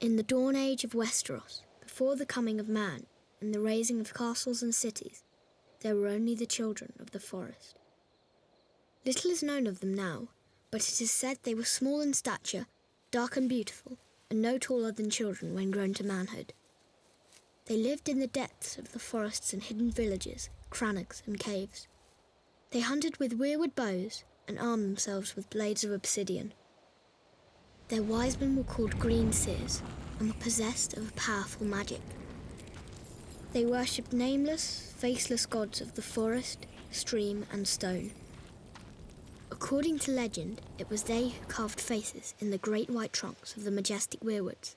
In the Dawn Age of Westeros, before the coming of man and the raising of castles and cities, there were only the children of the forest. Little is known of them now, but it is said they were small in stature, dark and beautiful, and no taller than children when grown to manhood. They lived in the depths of the forests in hidden villages, crannogs and caves. They hunted with weirwood bows and armed themselves with blades of obsidian. Their wise men were called Greenseers and were possessed of a powerful magic. They worshipped nameless, faceless gods of the forest, stream and stone. According to legend, it was they who carved faces in the great white trunks of the majestic weirwoods.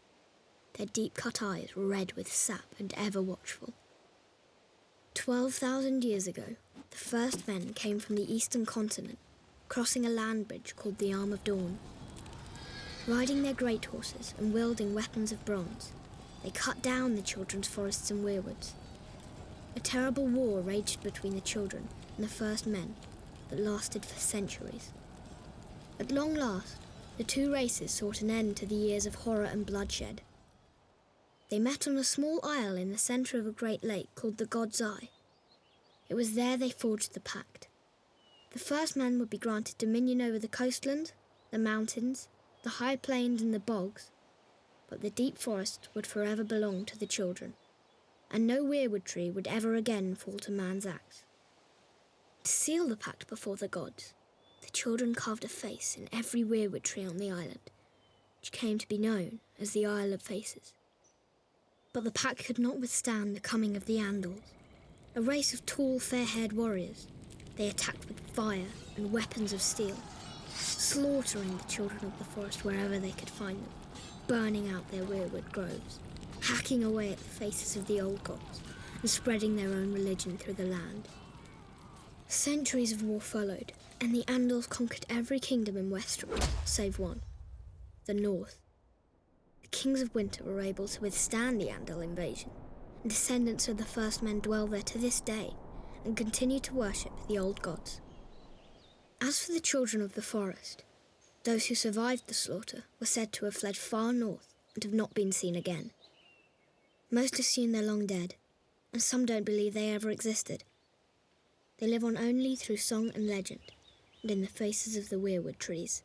Their deep-cut eyes were red with sap and ever watchful. 12,000 years ago, the first men came from the eastern continent, crossing a land bridge called the Arm of Dorne. Riding their great horses and wielding weapons of bronze, they cut down the children's forests and weirwoods. A terrible war raged between the children and the first men that lasted for centuries. At long last, the two races sought an end to the years of horror and bloodshed. They met on a small isle in the centre of a great lake called the God's Eye. It was there they forged the Pact. The first man would be granted dominion over the coastland, the mountains, the highplains and the bogs, but the deep forest would forever belong to the children, and no weirwood tree would ever again fall to man's axe. To seal the pact before the gods, the children carved a face in every weirwood tree on the island, which came to be known as the Isle of Faces. But the pact could not withstand the coming of the Andals, a race of tall, fair-haired warriors. They attacked with fire and weapons of steel, slaughtering the children of the forest wherever they could find them, burning out their weirwood groves, hacking away at the faces of the old gods, and spreading their own religion through the land. Centuries of war followed, and the Andals conquered every kingdom in Westeros, save one, the North. The kings of winter were able to withstand the Andal invasion, and descendants of the first men dwell there to this day, and continue to worship the old gods. As for the children of the forest, those who survived the slaughter were said to have fled far north and have not been seen again. Most assume they're long dead, and some don't believe they ever existed. They live on only through song and legend, and in the faces of the weirwood trees.